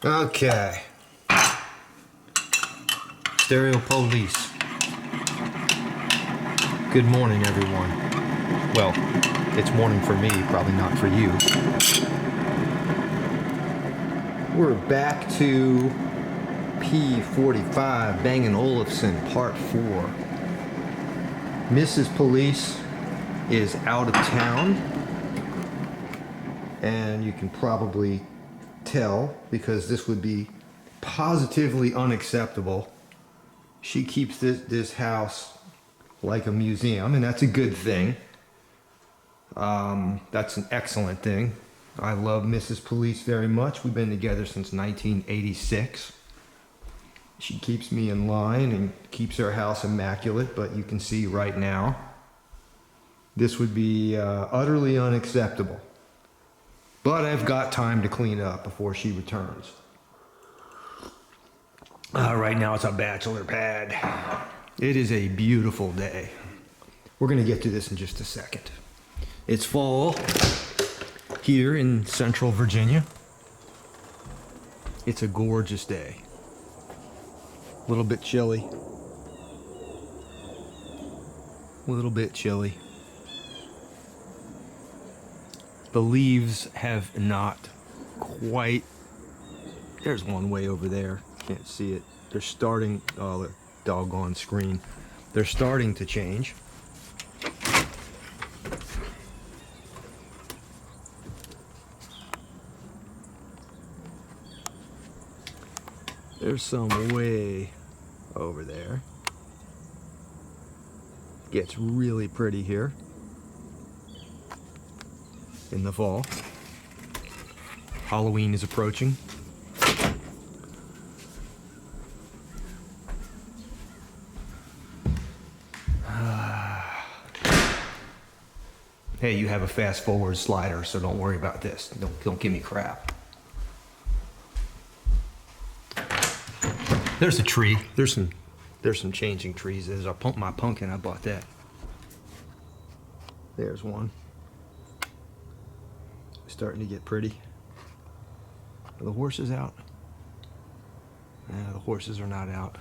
Okay. Stereo Police. Good morning, everyone. Well, it's morning for me, probably not for you. We're back to P45, Bang & Olufsen, Part 4. Mrs. Police is out of town, and you can probably tell because this would be positively unacceptable. She keeps this house like a museum, and that's a good thing. That's an excellent thing. I love Mrs. Police very much. We've been together since 1986. She keeps me in line and keeps our house immaculate, but you can see right now, this would be utterly unacceptable. But I've got time to clean up before she returns. Right now it's a bachelor pad. It is a beautiful day. We're going to get to this in just a second. It's fall here in Central Virginia. It's a gorgeous day. A little bit chilly. A little bit chilly. The leaves have not quite... There's one way over there. Can't see it. They're starting... Oh, the doggone screen. They're starting to change. There's some way over there. Gets really pretty here in the fall. Halloween is approaching. Hey, you have a fast forward slider, so don't worry about this. Don't give me crap. There's a tree. There's some changing trees. There's my pumpkin. I bought that. There's one. Starting to get pretty. Are the horses out? The horses are not out.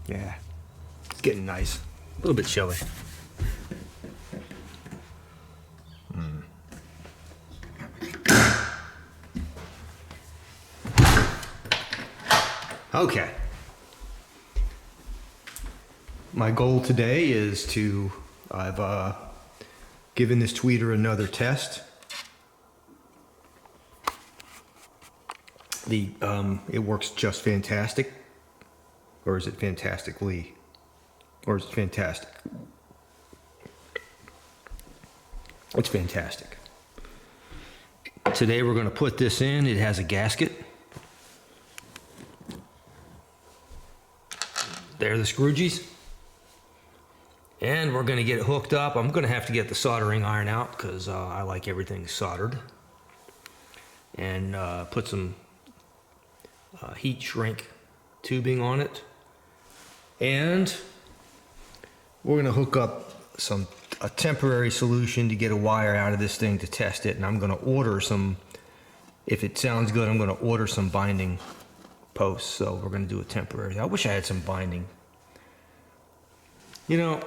Yeah, it's getting nice. A little bit chilly. Okay. My goal today is to, I've given this tweeter another test. It works just fantastic. Or is it fantastically? Or is it fantastic? It's fantastic. Today we're going to put this in. It has a gasket. There are the screwgies. And we're going to get it hooked up. I'm going to have to get the soldering iron out because I like everything soldered. And put some heat shrink tubing on it. And we're going to hook up a temporary solution to get a wire out of this thing to test it. And I'm going to order some, if it sounds good, I'm going to order some binding posts. So we're going to do a temporary. I wish I had some binding. You know,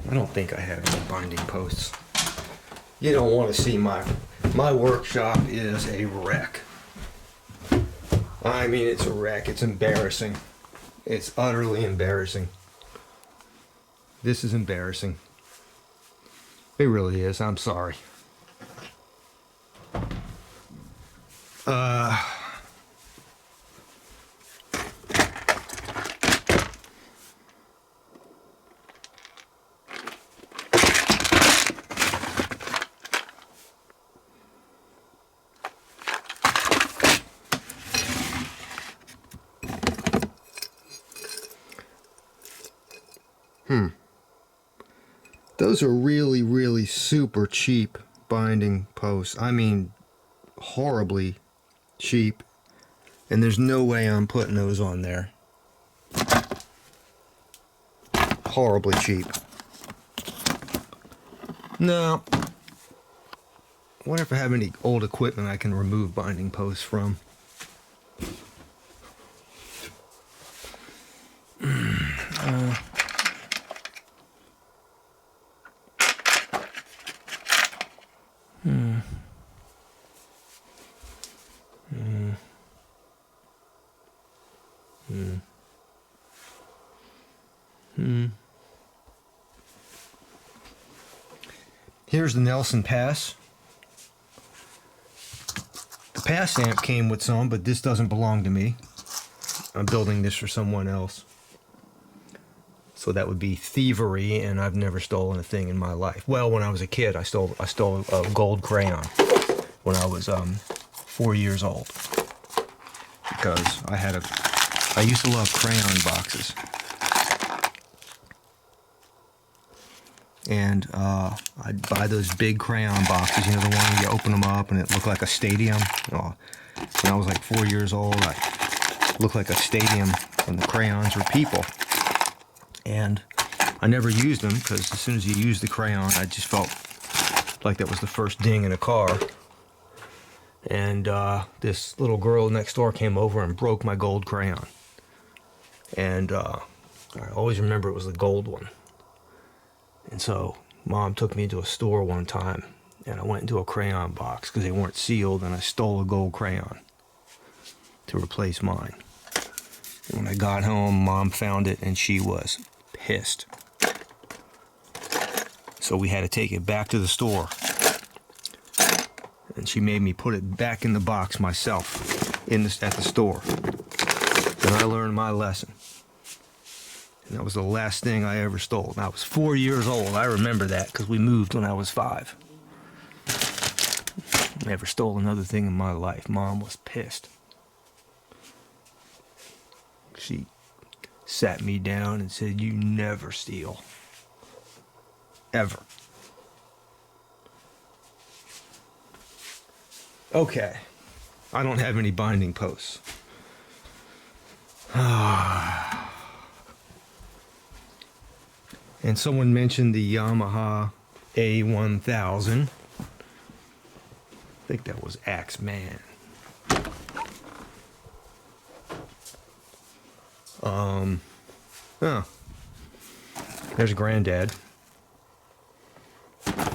I don't think I have any binding posts. You don't want to see my workshop is a wreck. I mean, it's a wreck. It's embarrassing. It's utterly embarrassing. This is embarrassing. It really is. I'm sorry. Those are really, really super cheap binding posts. I mean, horribly cheap. And there's no way I'm putting those on there. horribly cheap. No. I wonder if I have any old equipment I can remove binding posts from. Here's the Nelson Pass. The Pass amp came with some, but this doesn't belong to me. I'm building this for someone else. So that would be thievery, and I've never stolen a thing in my life. Well, when I was a kid, I stole a gold crayon when I was 4 years old. Because I used to love crayon boxes. And I'd buy those big crayon boxes, you know, the one where you open them up and it looked like a stadium. When I was like 4 years old, I looked like a stadium, and the crayons were people. And I never used them, because as soon as you use the crayon, I just felt like that was the first ding in a car. And this little girl next door came over and broke my gold crayon. And I always remember it was the gold one. And so Mom took me to a store one time, and I went into a crayon box because they weren't sealed, and I stole a gold crayon to replace mine. And when I got home, Mom found it, and she was pissed. So we had to take it back to the store, and she made me put it back in the box myself at the store. And I learned my lesson. And that was the last thing I ever stole. And I was 4 years old. I remember that because we moved when I was 5. Never stole another thing in my life. Mom was pissed. She sat me down and said, "You never steal. Ever." Okay. I don't have any binding posts. And someone mentioned the Yamaha A1000. I think that was Axeman. Oh. There's Granddad.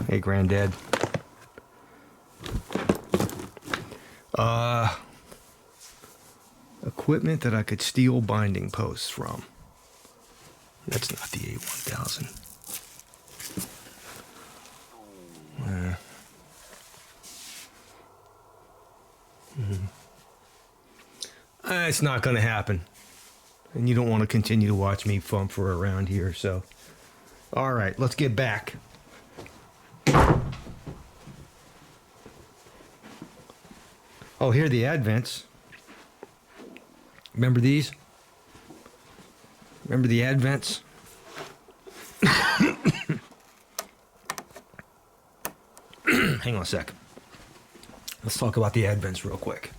Hey, Granddad. Equipment that I could steal binding posts from. That's not the A1000. It's not going to happen. And you don't want to continue to watch me fumfer around here, so. All right, let's get back. Oh, here are the Advents. Remember these? Remember the Advents? Hang on a sec. Let's talk about the Advents real quick.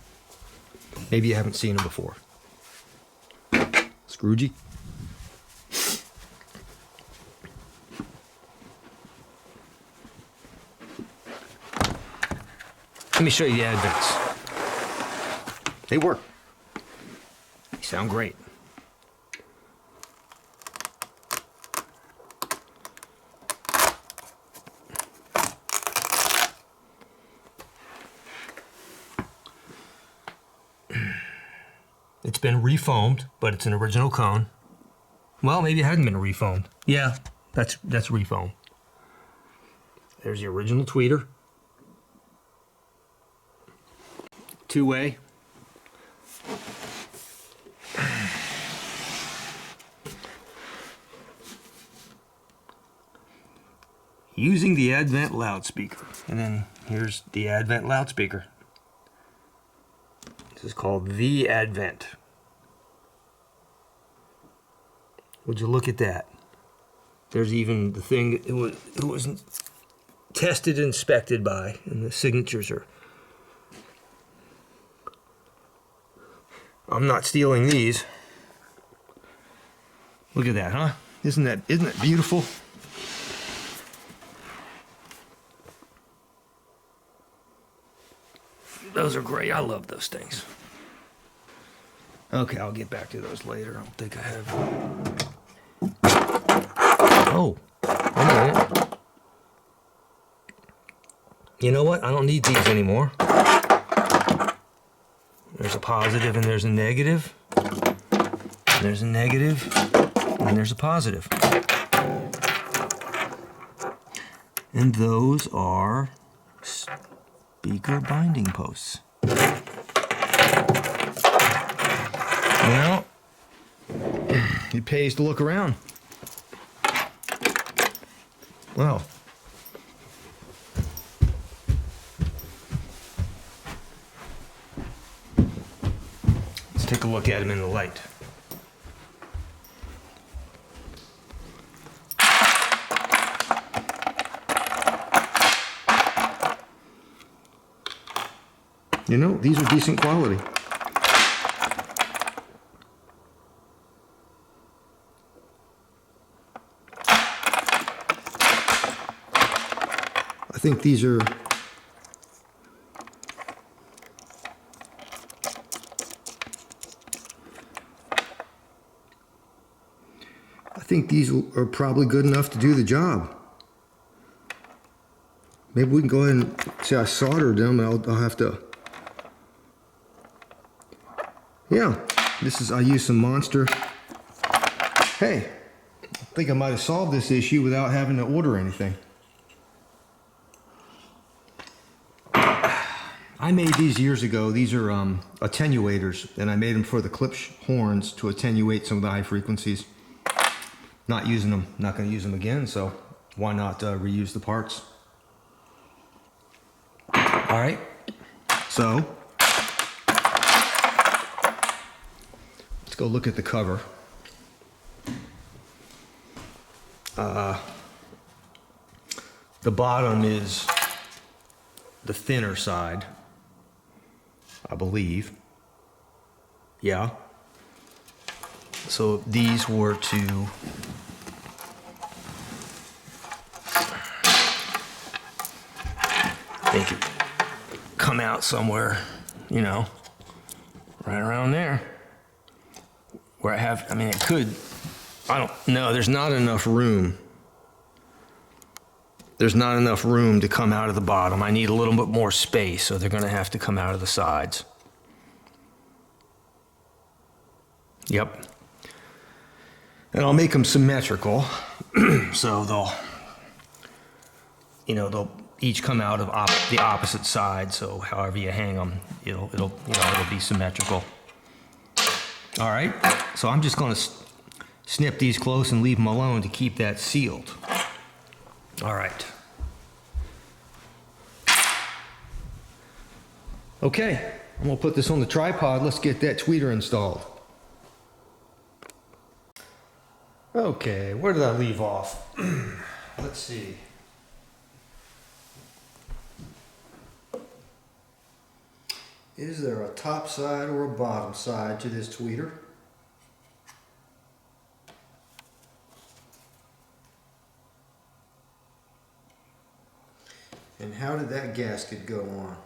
Maybe you haven't seen them before. Scroogey? Let me show you the Advents. They work. They sound great. It's been refoamed, but it's an original cone. Well, maybe it hadn't been refoamed. Yeah, that's refoam. There's the original tweeter. Two-way. Using the Advent loudspeaker. And then here's the Advent loudspeaker. This is called the Advent. Would you look at that? There's even the thing it was tested and inspected by, and the signatures are. I'm not stealing these. Look at that, huh? Isn't that beautiful? Those are great. I love those things. Okay, I'll get back to those later. I don't think I have. Oh, wait a minute. You know what? I don't need these anymore. There's a positive and there's a negative. And there's a negative and there's a positive. And those are speaker binding posts. Well, it pays to look around. Well, let's take a look at them in the light. You know, these are decent quality. I think these are probably good enough to do the job. Maybe we can go ahead and say I soldered them, and I'll have to. Yeah, I used some Monster. Hey, I think I might have solved this issue without having to order anything. I made these years ago. These are attenuators, and I made them for the clip horns to attenuate some of the high frequencies. Not using them, not going to use them again, so why not reuse the parts? All right, so let's go look at the cover. The bottom is the thinner side, I believe. Yeah. So these were to come out somewhere, you know, right around there. Where it could, I don't know, there's not enough room. There's not enough room to come out of the bottom. I need a little bit more space, so they're going to have to come out of the sides. Yep. And I'll make them symmetrical, so they'll each come out of the opposite side. So however you hang them, it'll be symmetrical. All right. So I'm just going to snip these close and leave them alone to keep that sealed. All right. Okay, I'm gonna put this on the tripod. Let's get that tweeter installed. Okay, where did I leave off? Let's see. Is there a top side or a bottom side to this tweeter? And how did that gasket go on?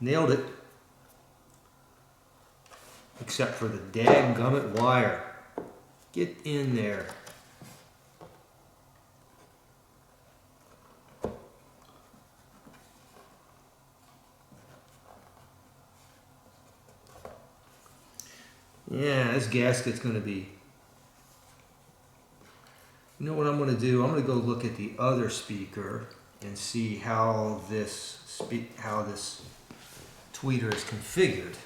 Nailed it. Except for the dadgummit wire. Get in there. Yeah, this gasket's going to be... You know what I'm going to do? I'm going to go look at the other speaker and see how this tweeter is configured.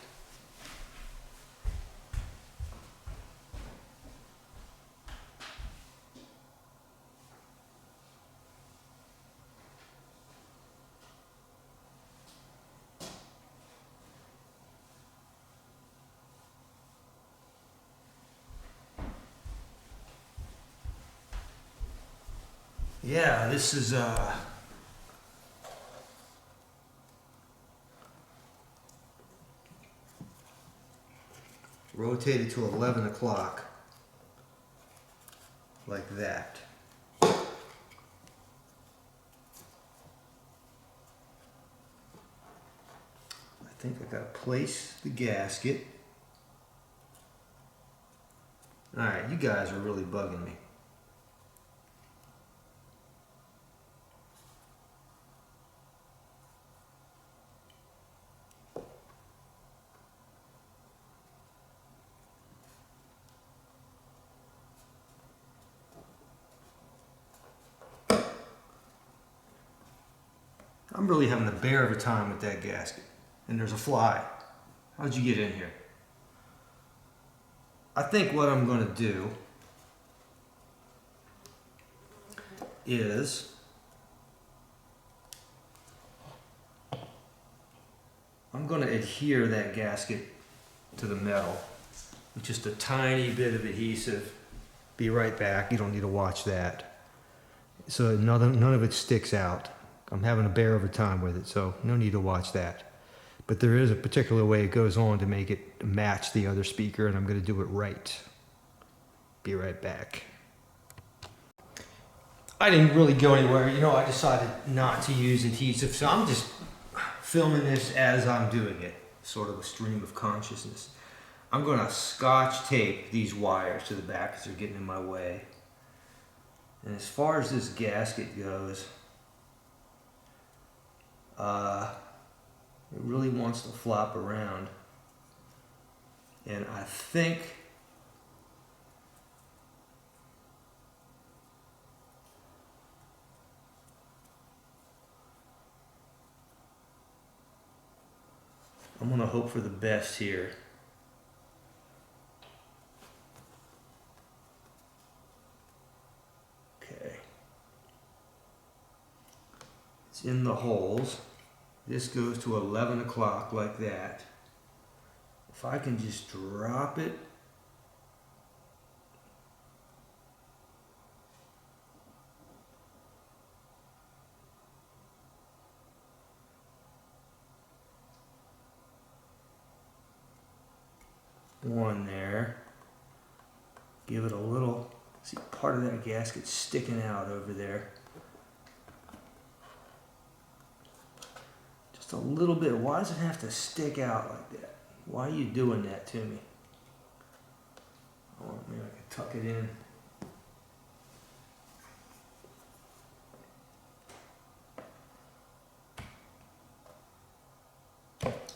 Yeah, this is rotated to 11 o'clock, like that. I think I gotta place the gasket. Alright, you guys are really bugging me. I'm really having a bear of a time with that gasket. And there's a fly. How'd you get in here? I think what I'm going to do is I'm going to adhere that gasket to the metal with just a tiny bit of adhesive. Be right back. You don't need to watch that. So none of it sticks out. I'm having a bear of a time with it, so no need to watch that. But there is a particular way it goes on to make it match the other speaker, and I'm going to do it right. Be right back. I didn't really go anywhere. You know, I decided not to use adhesive, so I'm just filming this as I'm doing it. Sort of a stream of consciousness. I'm going to scotch tape these wires to the back because they're getting in my way. And as far as this gasket goes, it really wants to flop around. And I think I'm going to hope for the best here. Okay. It's in the holes. This goes to 11 o'clock like that. If I can just drop it. One there. Give it a little, see part of that gasket sticking out over there. Just a little bit. Why does it have to stick out like that? Why are you doing that to me? Oh, maybe I can tuck it in.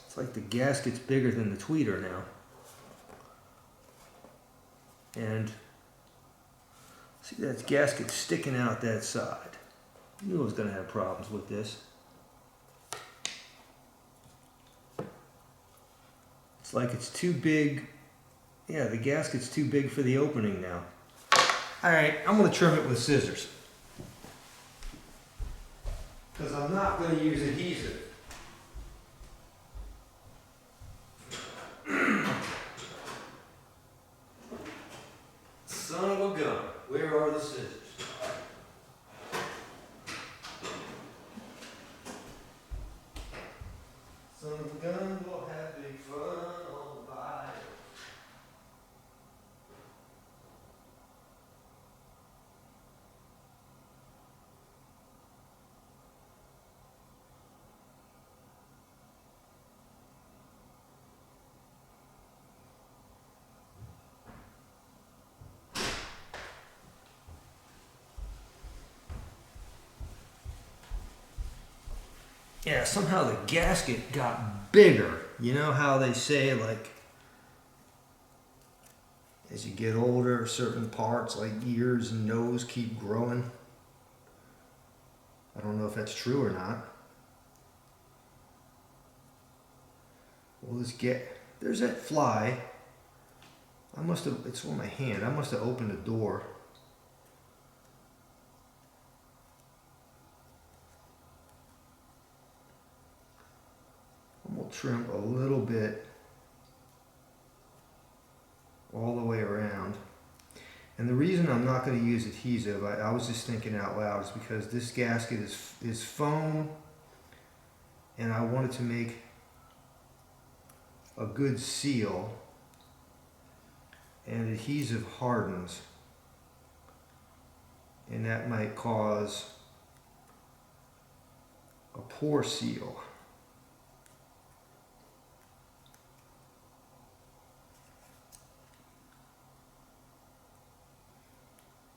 It's like the gasket's bigger than the tweeter now. And see that gasket sticking out that side. I knew I was going to have problems with this. It's like it's too big. Yeah, the gasket's too big for the opening now. Alright, I'm going to trim it with scissors. Because I'm not going to use adhesive. Son of a gun, where are the scissors? Son of a gun, we'll have big fun on the bike. Yeah, somehow the gasket got bigger. You know how they say, like, as you get older, certain parts like ears and nose keep growing. I don't know if that's true or not. Well, there's that fly. It's on my hand. I must have opened the door. I'm going to trim a little bit all the way around. And the reason reason I'm not going to use adhesive, I was just thinking out loud, is because this gasket is foam, and I wanted to make a good seal, and adhesive hardens, and that might cause a poor seal.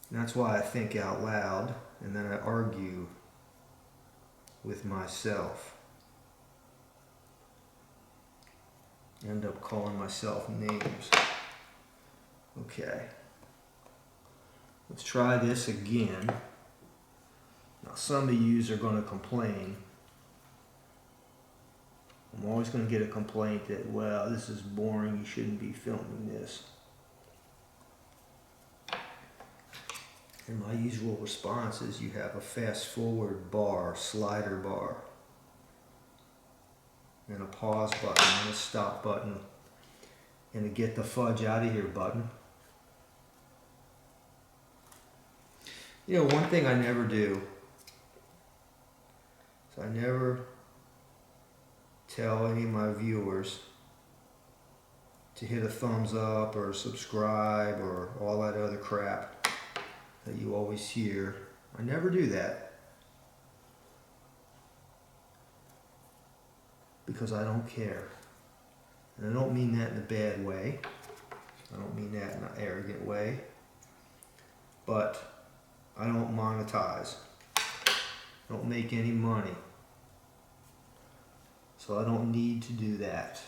And that's why I think out loud, and then I argue with myself. End up calling myself names. Okay. Let's try this again. Now some of you are going to complain. I'm always going to get a complaint that, well, this is boring, you shouldn't be filming this. And my usual response is you have a fast forward bar, slider bar, and a pause button, and a stop button, and a get the fudge out of here button. You know, one thing I never do is I never tell any of my viewers to hit a thumbs up or subscribe or all that other crap that you always hear. I never do that because I don't care. And I don't mean that in a bad way. I don't mean that in an arrogant way. But I don't monetize. I don't make any money. So I don't need to do that.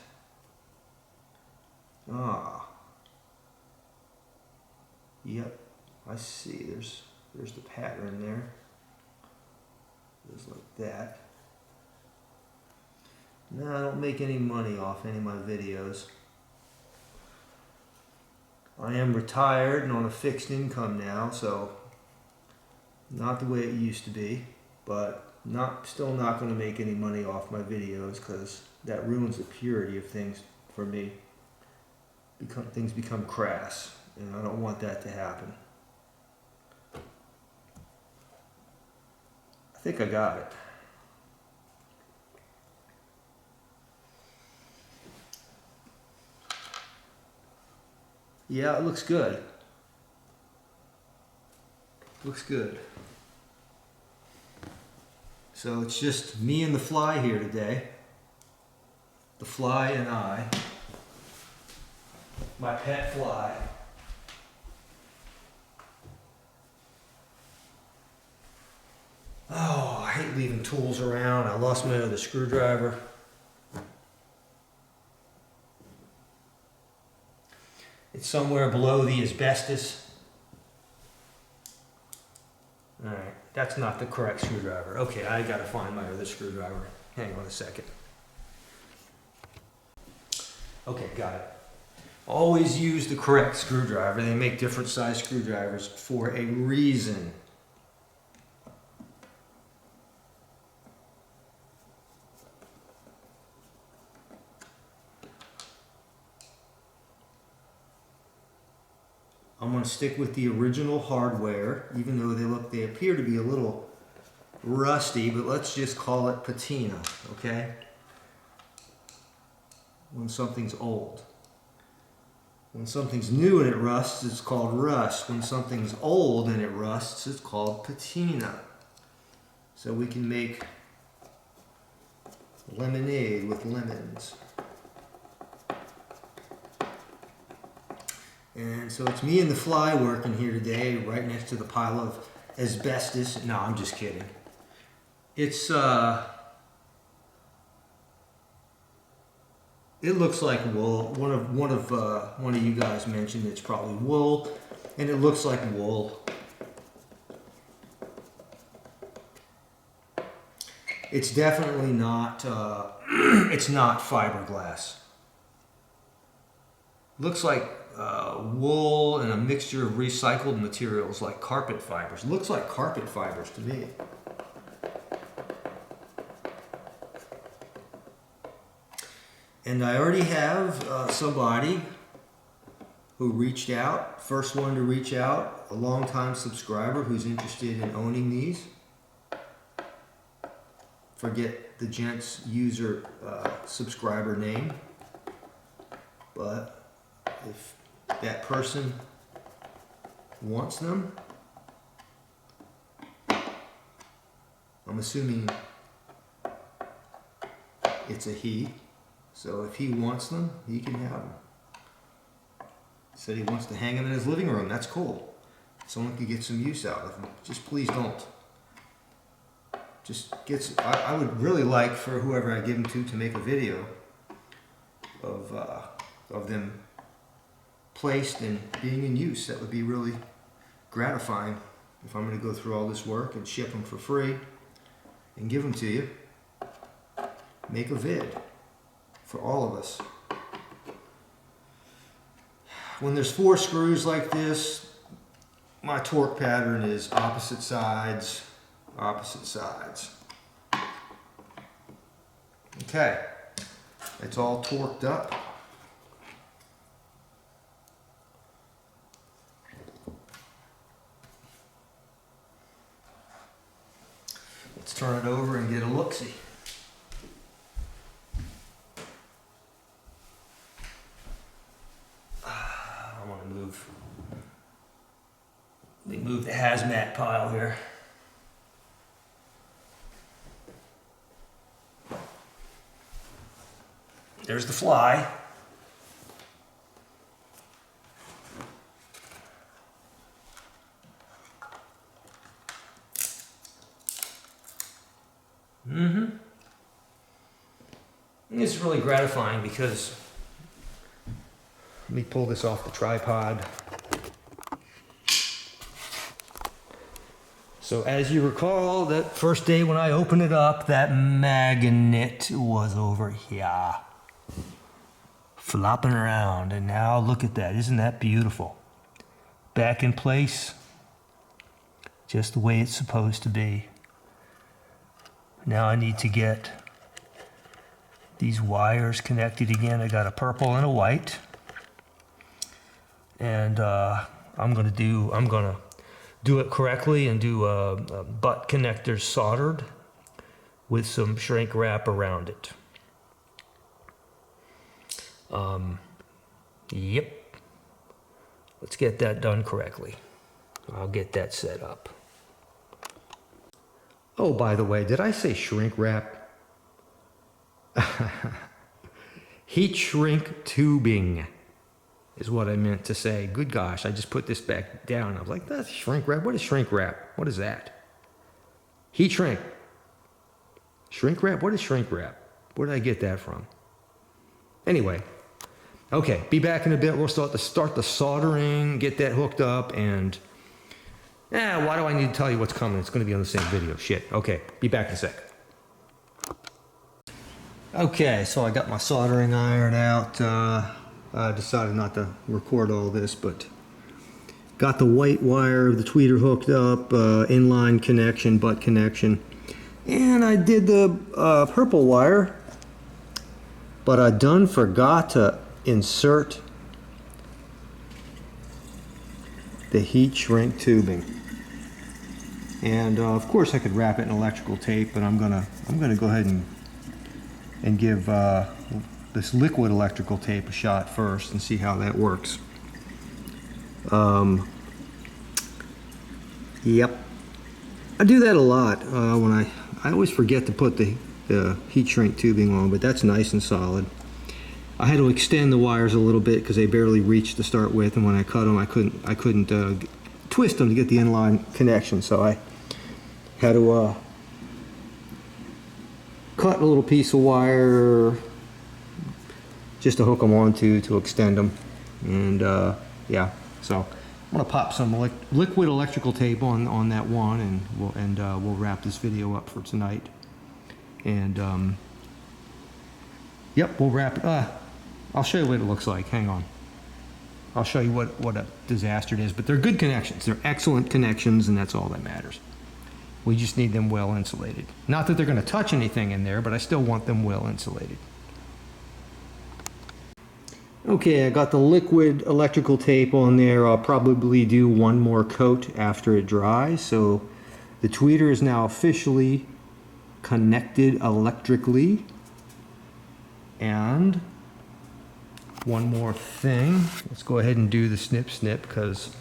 Yep, I see. There's the pattern there. Just like that. No, I don't make any money off any of my videos. I am retired and on a fixed income now, so not the way it used to be, but still not going to make any money off my videos because that ruins the purity of things for me. Things become crass, and I don't want that to happen. I think I got it. Yeah, it looks good. Looks good. So it's just me and the fly here today. The fly and I. My pet fly. Oh, I hate leaving tools around. I lost my other screwdriver. It's somewhere below the asbestos. Alright, that's not the correct screwdriver. Okay, I gotta find my other screwdriver. Hang on a second. Okay, got it. Always use the correct screwdriver. They make different size screwdrivers for a reason. I'm going to stick with the original hardware, even though they appear to be a little rusty, but let's just call it patina, okay? When something's old. When something's new and it rusts, it's called rust. When something's old and it rusts, it's called patina. So we can make lemonade with lemons. And so it's me and the fly working here today, right next to the pile of asbestos. No, I'm just kidding. It's it looks like wool. One of you guys mentioned it's probably wool, and it looks like wool. It's definitely not. It's not fiberglass. Looks like wool and a mixture of recycled materials like carpet fibers. Looks like carpet fibers to me. And I already have somebody who reached out. First one to reach out, a longtime subscriber who's interested in owning these. Forget the gent's user subscriber name, but if that person wants them, I'm assuming it's a he, so if he wants them, he can have them. Said he wants to hang them in his living room. That's cool. Someone could get some use out of them. Just please don't. Just get some, I would really like for whoever I give them to make a video of them placed and being in use. That would be really gratifying if I'm going to go through all this work and ship them for free and give them to you. Make a vid for all of us. When there's 4 screws like this, my torque pattern is opposite sides, opposite sides. Okay, it's all torqued up. Let's turn it over and get a look-see. I want to move the hazmat pile here. There's the fly. It's really gratifying because, let me pull this off the tripod. So as you recall, that first day when I opened it up, that magnet was over here, flopping around, and now look at that. Isn't that beautiful? Back in place, just the way it's supposed to be. Now I need to get these wires connected again. I got a purple and a white, and I'm gonna do it correctly and do butt connectors soldered with some shrink wrap around it. Yep. Let's get that done correctly. I'll get that set up. Oh, by the way, did I say shrink wrap? Heat shrink tubing is what I meant to say. Good gosh, I just put this back down. I was like, that's shrink wrap. What is shrink wrap? What is that? Heat shrink. Shrink wrap? What is shrink wrap? Where did I get that from? Anyway, okay, be back in a bit. We'll start the soldering, get that hooked up, and why do I need to tell you what's coming? It's going to be on the same video. Shit. Okay, be back in a sec. Okay, so I got my soldering iron out. I decided not to record all this, but got the white wire of the tweeter hooked up, inline connection, butt connection, and I did the purple wire, but I done forgot to insert the heat shrink tubing. And of course I could wrap it in electrical tape, but I'm gonna go ahead and give this liquid electrical tape a shot first and see how that works. Yep, I do that a lot when I always forget to put the heat shrink tubing on, but that's nice and solid. I had to extend the wires a little bit because they barely reached to start with, and when I cut them, I couldn't twist them to get the inline connection, so I had to cut a little piece of wire just to hook them onto to extend them. And yeah, so I'm gonna pop some liquid electrical tape on that one, and we'll wrap this video up for tonight. And yep, we'll wrap it. I'll show you what it looks like. Hang on. I'll show you what a disaster it is, but they're good connections. They're excellent connections, and that's all that matters. We just need them well insulated. Not that they're going to touch anything in there, but I still want them well insulated. Okay, I got the liquid electrical tape on there. I'll probably do one more coat after it dries. So the tweeter is now officially connected electrically. And one more thing. Let's go ahead and do the snip because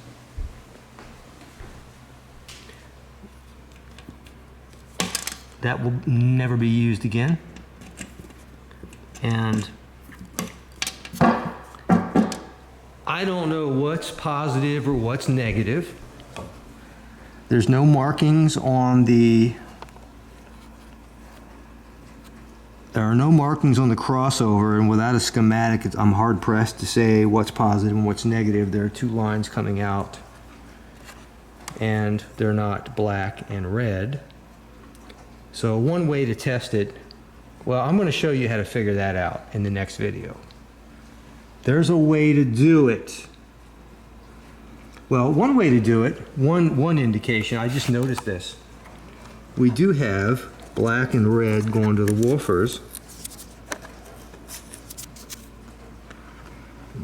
that will never be used again. And I don't know what's positive or what's negative. There's no markings on the, there are no markings on the crossover, and without a schematic, I'm hard pressed to say what's positive and what's negative. There are two lines coming out, and they're not black and red. So one way to test it, well, I'm going to show you how to figure that out in the next video. There's a way to do it. Well, one way to do it, one indication, I just noticed this. We do have black and red going to the woofers.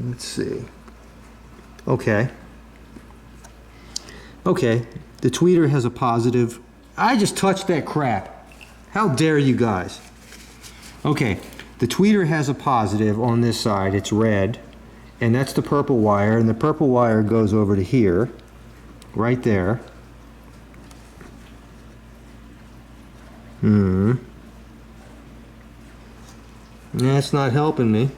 Let's see. Okay. Okay, the tweeter has a positive. I just touched that crap. How dare you guys? Okay, the tweeter has a positive on this side, it's red, and that's the purple wire, and the purple wire goes over to here, right there. That's not helping me.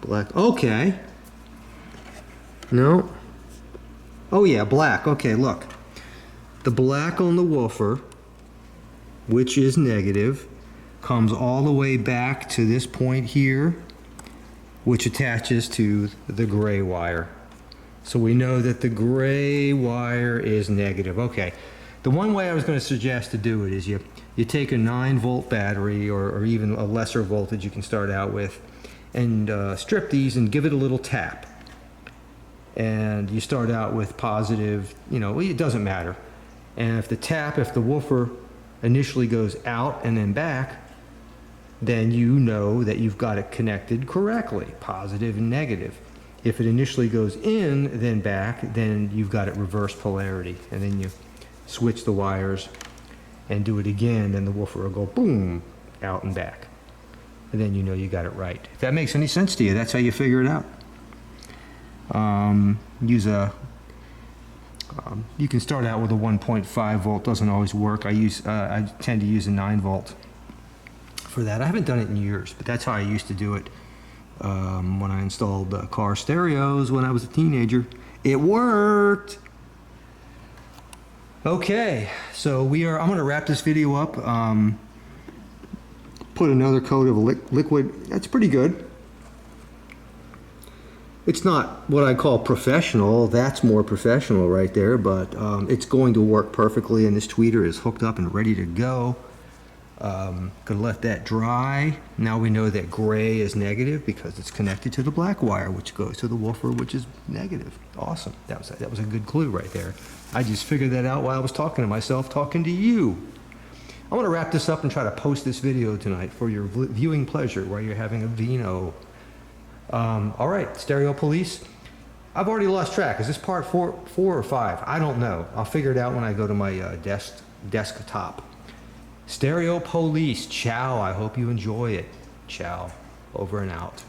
Black, okay. No. Oh yeah, black, okay, look. The black on the woofer, which is negative, comes all the way back to this point here, which attaches to the gray wire. So we know that the gray wire is negative. Okay, the one way I was going to suggest to do it is you take a 9-volt battery or even a lesser voltage you can start out with, and strip these and give it a little tap. And you start out with positive, you know, it doesn't matter. And if the woofer initially goes out and then back, then you know that you've got it connected correctly, positive and negative. If it initially goes in, then back, then you've got it reverse polarity. And then you switch the wires and do it again, then the woofer will go boom, out and back. And then you know you got it right. If that makes any sense to you, that's how you figure it out. You can start out with a 1.5 volt, doesn't always work. I tend to use a 9 volt for that. I haven't done it in years, but that's how I used to do it when I installed car stereos when I was a teenager. It worked! Okay, so I'm going to wrap this video up. Put another coat of liquid. That's pretty good. It's not what I call professional. That's more professional right there, but it's going to work perfectly, and this tweeter is hooked up and ready to go. Gonna let that dry. Now we know that gray is negative because it's connected to the black wire, which goes to the woofer, which is negative. Awesome. That was a good clue right there. I just figured that out while I was talking to myself, talking to you. I want to wrap this up and try to post this video tonight for your viewing pleasure while you're having a vino. All right, Stereo Police. I've already lost track. Is this part 4 or 5? I don't know. I'll figure it out when I go to my desktop. Stereo Police. Ciao. I hope you enjoy it. Ciao. Over and out.